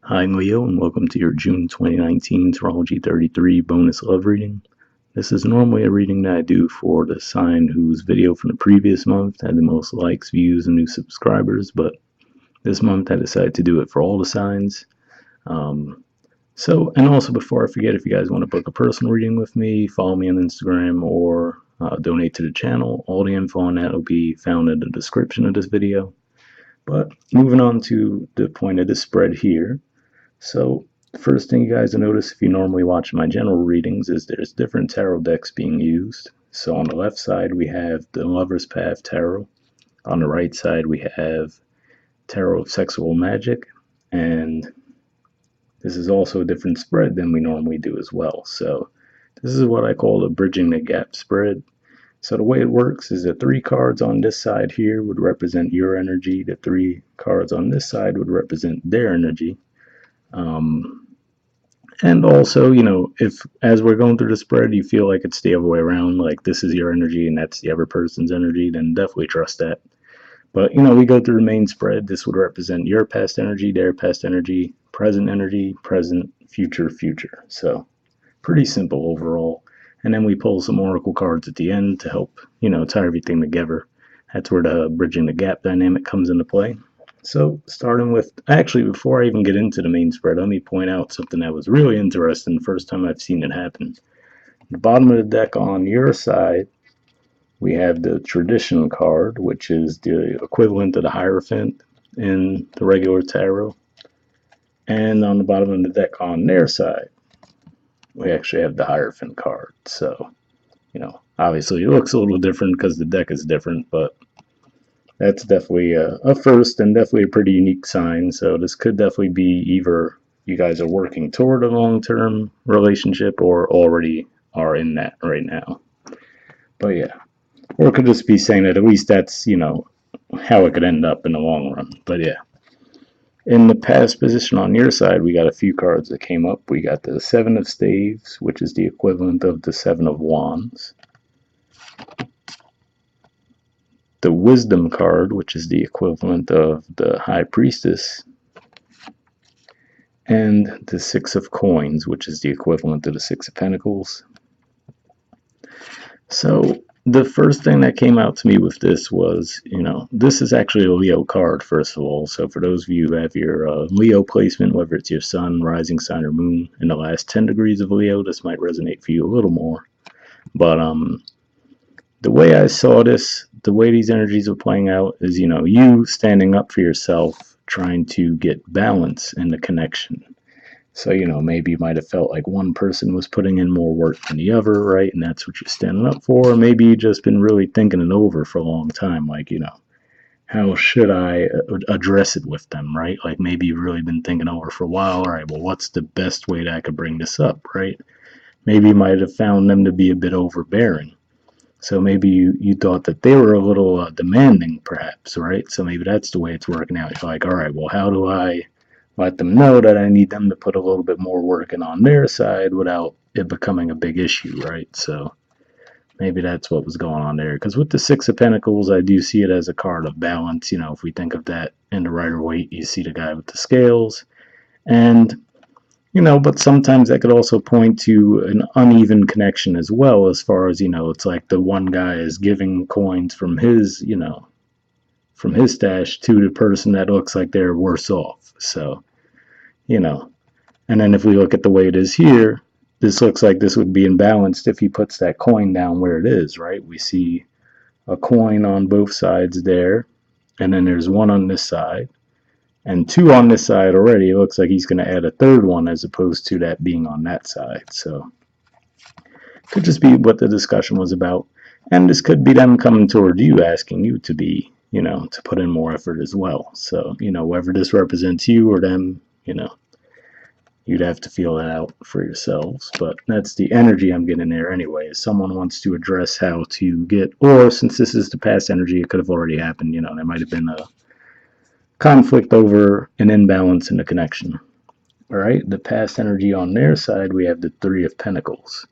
Hi, I'm Leo, and welcome to your June 2019 Astrology 33 bonus love reading. This is normally a reading that I do for the sign whose video from the previous month had the most likes, views, and new subscribers, but this month I decided to do it for all the signs. And also before I forget, if you guys want to book a personal reading with me, follow me on Instagram or donate to the channel. All the info on that will be found in the description of this video. But moving on to the point of this spread here. So the first thing you guys will notice if you normally watch my general readings is there's different tarot decks being used. So on the left side we have the Lover's Path Tarot. On the right side we have Tarot of Sexual Magic. And this is also a different spread than we normally do as well. So this is what I call a bridging the gap spread. So the way it works is the 3 cards on this side here would represent your energy. The 3 cards on this side would represent their energy. And also, if as we're going through the spread, you feel like it's the other way around, like this is your energy and that's the other person's energy, then definitely trust that. But, we go through the main spread. This would represent your past energy, their past energy, present, future, future. So pretty simple overall. And then we pull some oracle cards at the end to help, tie everything together. That's where the bridging the gap dynamic comes into play. So starting with, actually before I even get into the main spread, let me point out something that was really interesting the first time I've seen it happen. At the bottom of the deck on your side, we have the tradition card, which is the equivalent of the Hierophant in the regular tarot. And on the bottom of the deck on their side, we actually have the Hierophant card. So, obviously it looks a little different because the deck is different, but that's definitely a first and definitely a pretty unique sign. So this could definitely be either you guys are working toward a long-term relationship or already are in that right now. But yeah, or it could just be saying that at least that's, how it could end up in the long run. But yeah, in the past position on your side, we got a few cards that came up. We got the Seven of Staves, which is the equivalent of the Seven of Wands. The Wisdom card, which is the equivalent of the High Priestess, and the Six of Coins, which is the equivalent to the Six of Pentacles. So the first thing that came out to me with this was, this is actually a Leo card, first of all. So for those of you who have your Leo placement, whether it's your sun, rising sign, or moon in the last 10 degrees of Leo, this might resonate for you a little more. But the way I saw this, the way these energies are playing out is, you standing up for yourself, trying to get balance in the connection. So, maybe you might have felt like one person was putting in more work than the other, right? And that's what you're standing up for. Or maybe you've just been really thinking it over for a long time. Like, how should I address it with them, right? Like maybe you've really been thinking over for a while. All right, well, what's the best way that I could bring this up, right? Maybe you might have found them to be a bit overbearing. So maybe you thought that they were a little demanding, perhaps, right? So maybe that's the way it's working out. You're like, all right, well, how do I let them know that I need them to put a little bit more work in on their side without it becoming a big issue, right? So maybe that's what was going on there. Because with the Six of Pentacles, I do see it as a card of balance. If we think of that in the Rider-Waite, you see the guy with the scales. And but sometimes that could also point to an uneven connection as well, as far as, it's like the one guy is giving coins from his, from his stash to the person that looks like they're worse off. So, and then if we look at the way it is here, this looks like this would be imbalanced if he puts that coin down where it is, right? We see a coin on both sides there, and then there's one on this side. And 2 on this side already. It looks like he's going to add a third one as opposed to that being on that side. So could just be what the discussion was about. And this could be them coming toward you, asking you to be, to put in more effort as well. So, whether this represents you or them, you'd have to feel that out for yourselves. But that's the energy I'm getting there anyway. Someone wants to address how to get, or since this is the past energy, it could have already happened. There might have been a conflict over an imbalance in the connection. All right, the past energy on their side, we have the Three of Pentacles.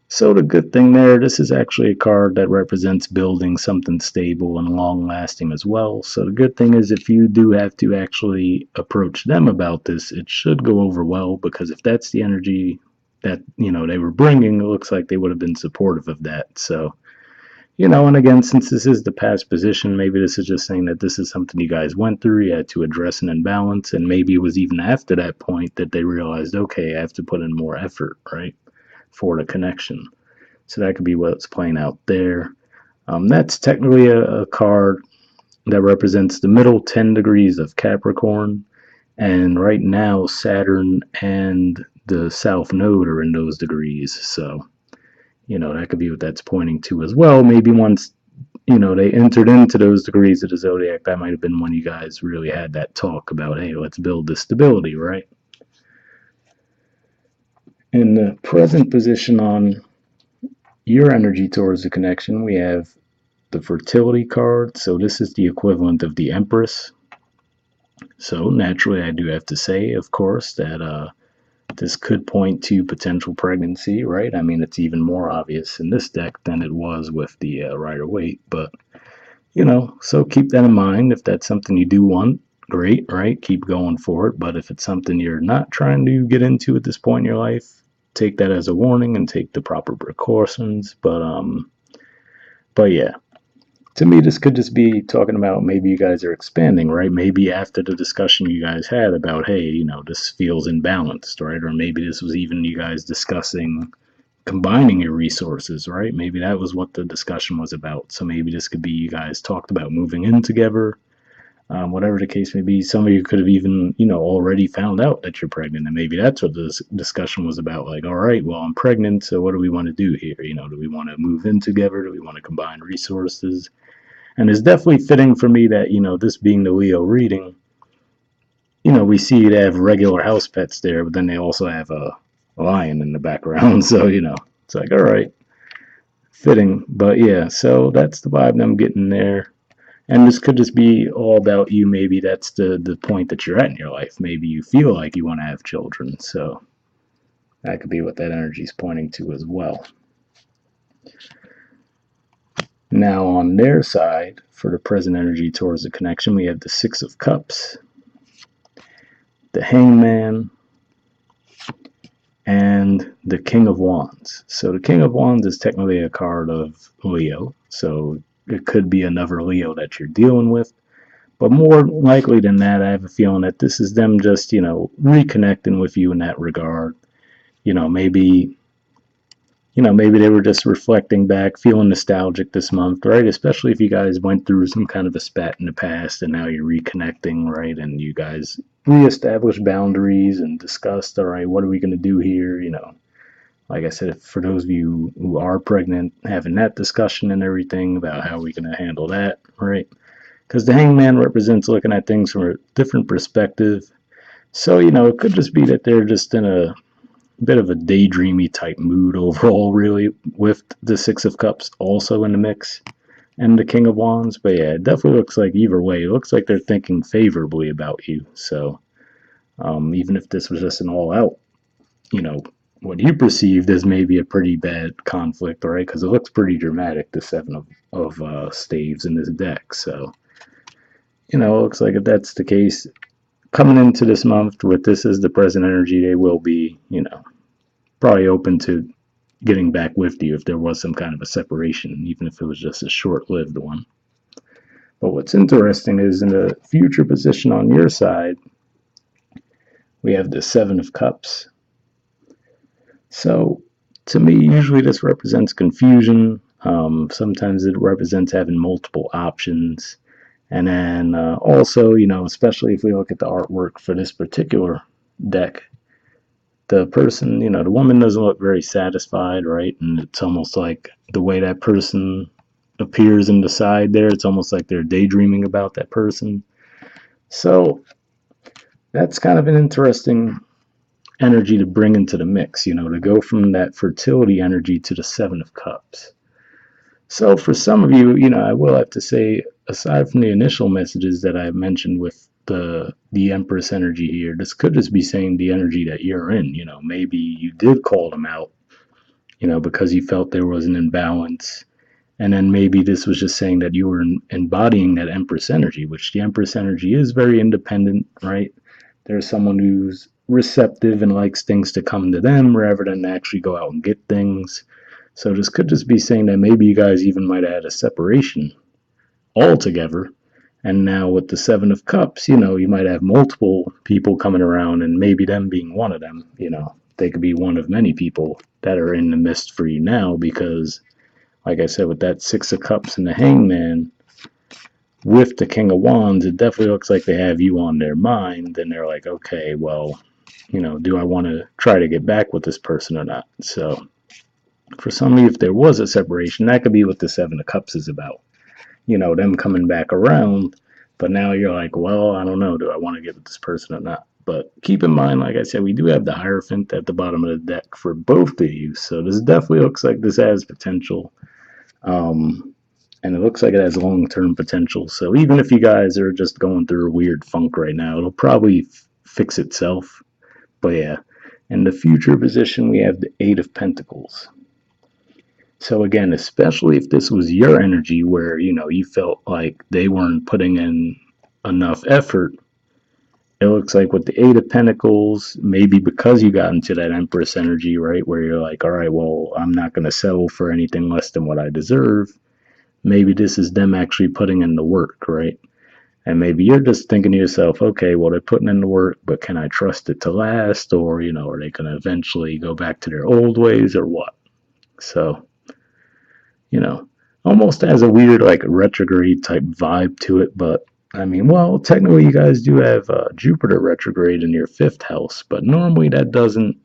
So the good thing there, this is actually a card that represents building something stable and long lasting as well. So the good thing is if you do have to actually approach them about this, it should go over well, because if that's the energy that, they were bringing, it looks like they would have been supportive of that. So, and again, since this is the past position, maybe this is just saying that this is something you guys went through, you had to address an imbalance, and maybe it was even after that point that they realized, okay, I have to put in more effort, right, for the connection. So that could be what's playing out there. That's technically a card that represents the middle 10 degrees of Capricorn. And right now, Saturn and the South Node are in those degrees. So, that could be what that's pointing to as well. Maybe once, they entered into those degrees of the zodiac, that might have been when you guys really had that talk about, hey, let's build this stability, right? In the present position on your energy towards the connection, we have the fertility card. So this is the equivalent of the Empress. So naturally, I do have to say, of course, that this could point to potential pregnancy, right? I mean, it's even more obvious in this deck than it was with the Rider-Waite. But, so keep that in mind. If that's something you do want, great, right? Keep going for it. But if it's something you're not trying to get into at this point in your life, take that as a warning and take the proper precautions. But yeah, to me, this could just be talking about maybe you guys are expanding, right? Maybe after the discussion you guys had about, hey, this feels imbalanced, right? Or maybe this was even you guys discussing combining your resources, right? Maybe that was what the discussion was about. So maybe this could be you guys talked about moving in together. Whatever the case may be, some of you could have even, already found out that you're pregnant, and maybe that's what this discussion was about. Like, all right, well, I'm pregnant, so what do we want to do here? Do we want to move in together? Do we want to combine resources? And it's definitely fitting for me that, this being the Leo reading, we see they have regular house pets there, but then they also have a lion in the background. So, it's like, all right, fitting. But yeah, so that's the vibe I'm getting there. And this could just be all about you. Maybe that's the point that you're at in your life. Maybe you feel like you want to have children. So that could be what that energy is pointing to as well. Now, on their side, for the present energy towards the connection, we have the Six of Cups, the Hangman, and the King of Wands. So the King of Wands is technically a card of Leo. So it could be another Leo that you're dealing with. But more likely than that, I have a feeling that this is them just, reconnecting with you in that regard. Maybe maybe they were just reflecting back, feeling nostalgic this month, right? Especially if you guys went through some kind of a spat in the past and now you're reconnecting, right? And you guys reestablished boundaries and discussed, all right, what are we going to do here? Like I said, for those of you who are pregnant, having that discussion and everything about how we're going to handle that, right? Because the hangman represents looking at things from a different perspective. So, it could just be that they're just in a bit of a daydreamy type mood overall, really, with the Six of Cups also in the mix and the King of Wands. But yeah, it definitely looks like either way, it looks like they're thinking favorably about you. So even if this was just an all out, what you perceived as maybe a pretty bad conflict, right? Because it looks pretty dramatic, the Seven of Staves in this deck. So, it looks like if that's the case, coming into this month with this as the present energy, they will be, probably open to getting back with you if there was some kind of a separation, even if it was just a short-lived one. But what's interesting is in the future position on your side, we have the Seven of Cups. So to me, usually this represents confusion. Sometimes it represents having multiple options. And then also, especially if we look at the artwork for this particular deck, the person, the woman doesn't look very satisfied, right? And it's almost like the way that person appears in the side there, it's almost like they're daydreaming about that person. So that's kind of an interesting energy to bring into the mix, to go from that fertility energy to the Seven of Cups. So for some of you, I will have to say, aside from the initial messages that I mentioned with the Empress energy here, this could just be saying the energy that you're in. Maybe you did call them out, because you felt there was an imbalance. And then maybe this was just saying that you were embodying that Empress energy, which the Empress energy is very independent, right? There's someone who's receptive and likes things to come to them rather than actually go out and get things. So this could just be saying that maybe you guys even might have had a separation altogether. And now with the Seven of Cups, you might have multiple people coming around, and maybe them being one of them. They could be one of many people that are in the mist for you now because, like I said, with that Six of Cups and the Hangman, with the King of Wands, it definitely looks like they have you on their mind, and they're like, okay, well, do I want to try to get back with this person or not? So, for some of you, if there was a separation, that could be what the Seven of Cups is about. Them coming back around, but now you're like, well, I don't know, do I want to get with this person or not? But keep in mind, like I said, we do have the Hierophant at the bottom of the deck for both of you, so this definitely looks like this has potential. And it looks like it has long-term potential. So even if you guys are just going through a weird funk right now, it'll probably fix itself. But yeah, in the future position, we have the Eight of Pentacles. So again, especially if this was your energy where, you felt like they weren't putting in enough effort, it looks like with the Eight of Pentacles, maybe because you got into that Empress energy, right, where you're like, all right, well, I'm not going to settle for anything less than what I deserve. Maybe this is them actually putting in the work, right? And maybe you're just thinking to yourself, okay, well, they're putting in the work, but can I trust it to last? Or, are they going to eventually go back to their old ways or what? So, almost has a weird, like, retrograde type vibe to it. But, I mean, well, technically, you guys do have Jupiter retrograde in your fifth house, but normally that doesn't,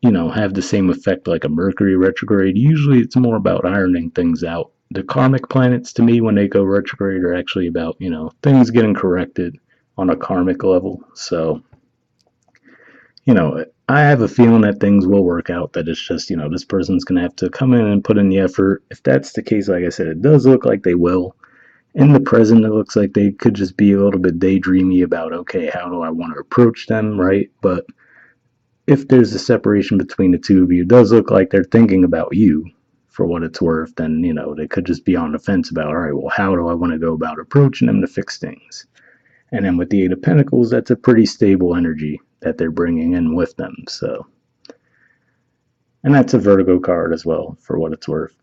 have the same effect like a Mercury retrograde. Usually it's more about ironing things out. The karmic planets, to me, when they go retrograde, are actually about, things getting corrected on a karmic level. So, I have a feeling that things will work out, that it's just, this person's going to have to come in and put in the effort. If that's the case, like I said, it does look like they will. In the present, it looks like they could just be a little bit daydreamy about, okay, how do I want to approach them, right? But if there's a separation between the two of you, it does look like they're thinking about you for what it's worth. Then, they could just be on the fence about, all right, well, how do I want to go about approaching them to fix things? And then with the Eight of Pentacles, that's a pretty stable energy that they're bringing in with them. So, and that's a Virgo card as well, for what it's worth,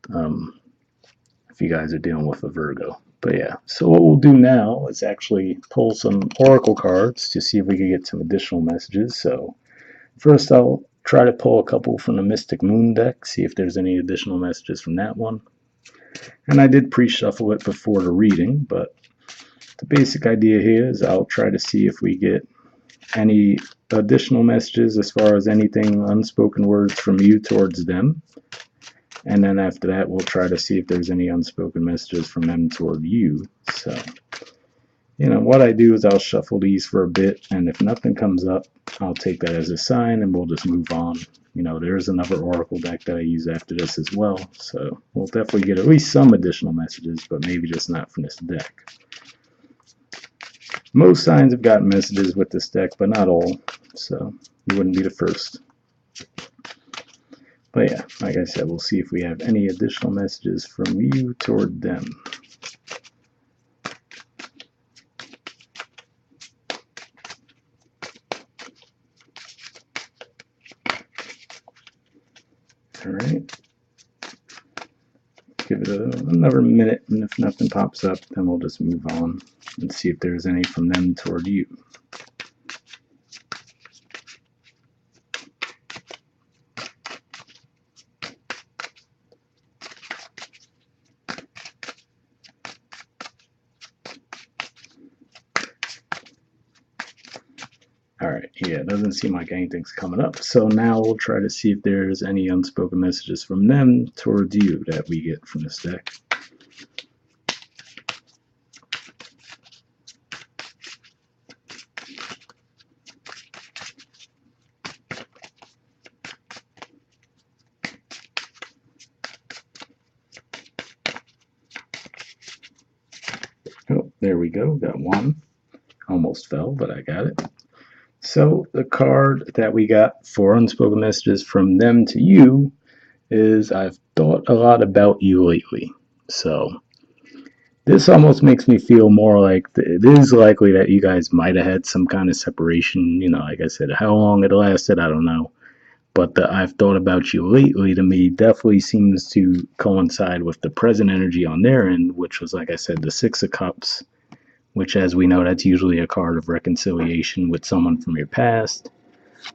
if you guys are dealing with a Virgo. But yeah, so what we'll do now is actually pull some oracle cards to see if we can get some additional messages. So first, I'll try to pull a couple from the Mystic Moon deck, see if there's any additional messages from that one. And I did pre-shuffle it before the reading, but the basic idea here is I'll try to see if we get any additional messages as far as anything unspoken words from you towards them. And then after that, we'll try to see if there's any unspoken messages from them toward you. So, what I do is I'll shuffle these for a bit, and if nothing comes up, I'll take that as a sign and we'll just move on. There's another oracle deck that I use after this as well. So we'll definitely get at least some additional messages, but maybe just not from this deck. Most signs have gotten messages with this deck, but not all. So you wouldn't be the first. But yeah, like I said, we'll see if we have any additional messages from you toward them. All right. Give it another minute, and if nothing pops up, then we'll just move on and see if there's any from them toward you. Alright, yeah, it doesn't seem like anything's coming up. So now we'll try to see if there's any unspoken messages from them towards you that we get from this deck. Oh, there we go, got one. Almost fell, but I got it. So the card that we got for unspoken messages from them to you is I've thought a lot about you lately. So this almost makes me feel more like it is likely that you guys might have had some kind of separation. Like I said, how long it lasted, I don't know. But the I've thought about you lately to me definitely seems to coincide with the present energy on their end, which was, like I said, the Six of Cups, which, as we know, that's usually a card of reconciliation with someone from your past.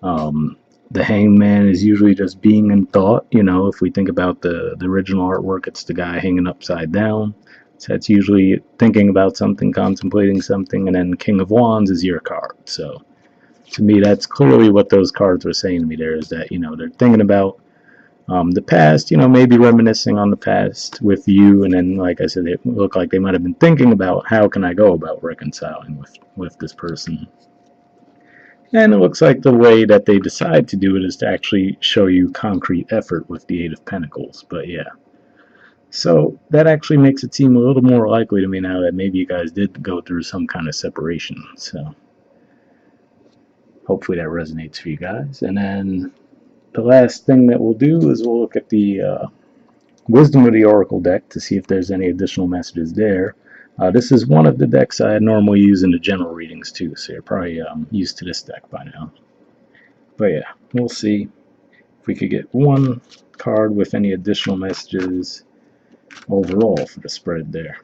Um, the Hangman is usually just being in thought. If we think about the original artwork, it's the guy hanging upside down. So that's usually thinking about something, contemplating something, and then King of Wands is your card. So to me, that's clearly what those cards were saying to me there is that, they're thinking about the past, maybe reminiscing on the past with you. And then, like I said, it looked like they might have been thinking about how can I go about reconciling with this person. And it looks like the way that they decide to do it is to actually show you concrete effort with the Eight of Pentacles. But yeah. So that actually makes it seem a little more likely to me now that maybe you guys did go through some kind of separation. So hopefully that resonates for you guys. And then the last thing that we'll do is we'll look at the Wisdom of the Oracle deck to see if there's any additional messages there. This is one of the decks I normally use in the general readings too, so you're probably used to this deck by now. But yeah, we'll see if we could get one card with any additional messages overall for the spread there.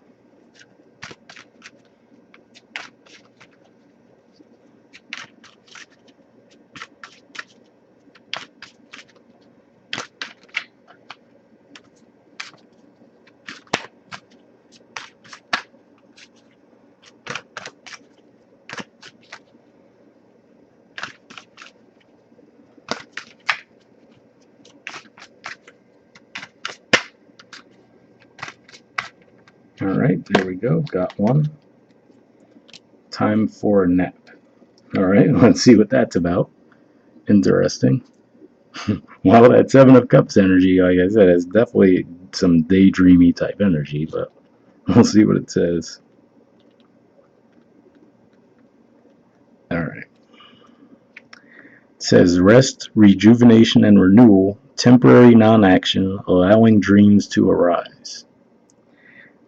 Alright, there we go. Got one. Time for a nap. Alright, let's see what that's about. Interesting. Well, that Seven of Cups energy, like I said, is definitely some daydreamy type energy, but we'll see what it says. Alright. It says rest, rejuvenation, and renewal, temporary non-action, allowing dreams to arise.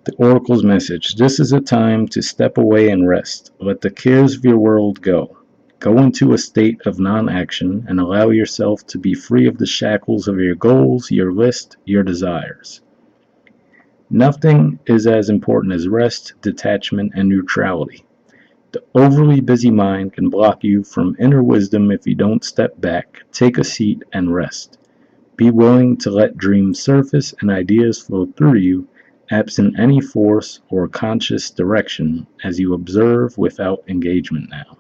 The Oracle's message: this is a time to step away and rest. Let the cares of your world go. Go into a state of non-action and allow yourself to be free of the shackles of your goals, your list, your desires. Nothing is as important as rest, detachment, and neutrality. The overly busy mind can block you from inner wisdom if you don't step back, take a seat, and rest. Be willing to let dreams surface and ideas flow through you, absent any force or conscious direction, as you observe without engagement now.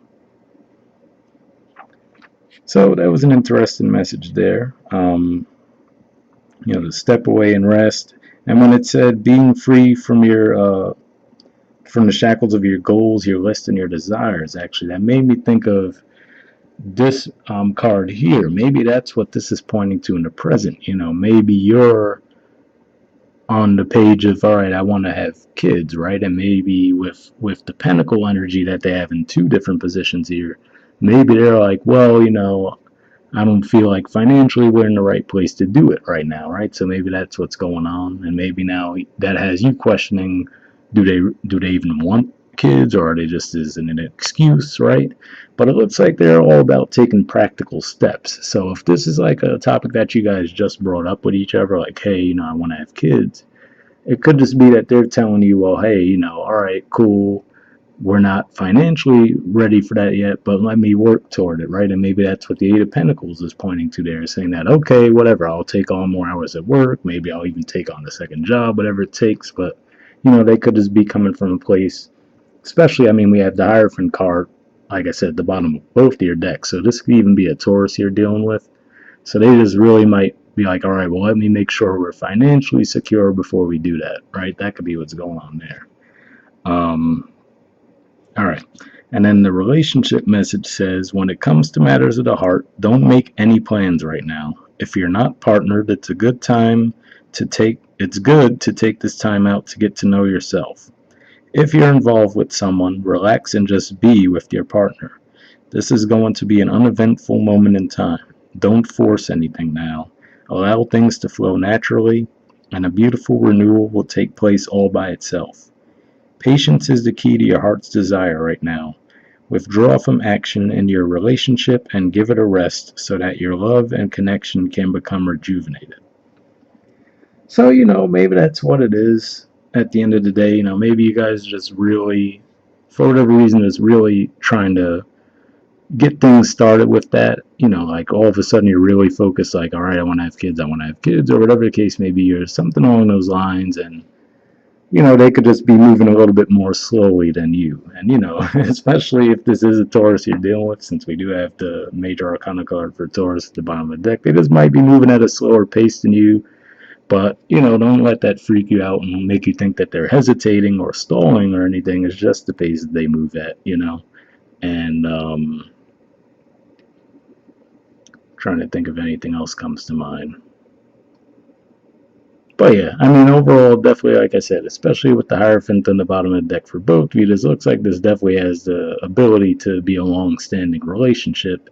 So that was an interesting message there. To step away and rest. And when it said being free from from the shackles of your goals, your list, and your desires, actually, that made me think of this card here. Maybe that's what this is pointing to in the present. Maybe you're on the page of, all right, I want to have kids, right? And maybe with the pentacle energy that they have in two different positions here, maybe they're like, well, I don't feel like financially we're in the right place to do it right now, right? So maybe that's what's going on, and maybe now that has you questioning, do they even want kids, or are they just as an excuse, right? But it looks like they're all about taking practical steps. So if this is like a topic that you guys just brought up with each other, like, hey, I want to have kids, it could just be that they're telling you, well, hey, all right, cool, we're not financially ready for that yet, but let me work toward it, right? And maybe that's what the Eight of Pentacles is pointing to there, saying that, okay, whatever, I'll take on more hours at work, maybe I'll even take on a second job, whatever it takes. But they could just be coming from a place, especially, we have the Hierophant card, like I said, at the bottom of both of your decks, so this could even be a Taurus you're dealing with. So they just really might be like, all right, well, let me make sure we're financially secure before we do that, right? That could be what's going on there. All right. And then the relationship message says, when it comes to matters of the heart, don't make any plans right now. If you're not partnered, it's good to take this time out to get to know yourself. If you're involved with someone, relax and just be with your partner. This is going to be an uneventful moment in time. Don't force anything now. Allow things to flow naturally, and a beautiful renewal will take place all by itself. Patience is the key to your heart's desire right now. Withdraw from action in your relationship and give it a rest so that your love and connection can become rejuvenated. So, maybe that's what it is at the end of the day. Maybe you guys just really, for whatever reason, is really trying to get things started with that. Like all of a sudden you're really focused, like, all right, I want to have kids, or whatever the case may be, or something along those lines. And they could just be moving a little bit more slowly than you. And, especially if this is a Taurus you're dealing with, since we do have the major arcana card for Taurus at the bottom of the deck, they just might be moving at a slower pace than you. But, don't let that freak you out and make you think that they're hesitating or stalling or anything. It's just the pace that they move at. And, trying to think if anything else comes to mind. But yeah, overall, definitely, like I said, especially with the Hierophant on the bottom of the deck for both of you, this looks like this definitely has the ability to be a long-standing relationship.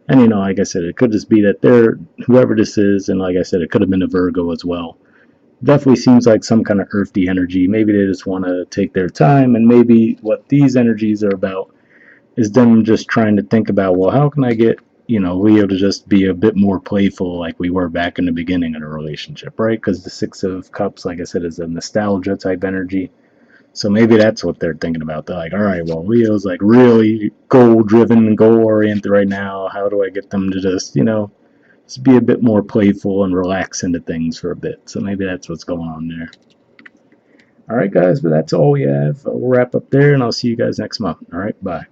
And, like I said, it could just be that they're, whoever this is, and like I said, it could have been a Virgo as well. Definitely seems like some kind of earthy energy. Maybe they just want to take their time, and maybe what these energies are about is them just trying to think about, well, how can I get Leo to just be a bit more playful like we were back in the beginning of the relationship, right? Because the Six of Cups, like I said, is a nostalgia type energy. So maybe that's what they're thinking about. They're like, all right, well, Leo's like really goal driven and goal oriented right now. How do I get them to just be a bit more playful and relax into things for a bit? So maybe that's what's going on there. All right, guys, but that's all we have. We'll wrap up there, and I'll see you guys next month. All right, bye.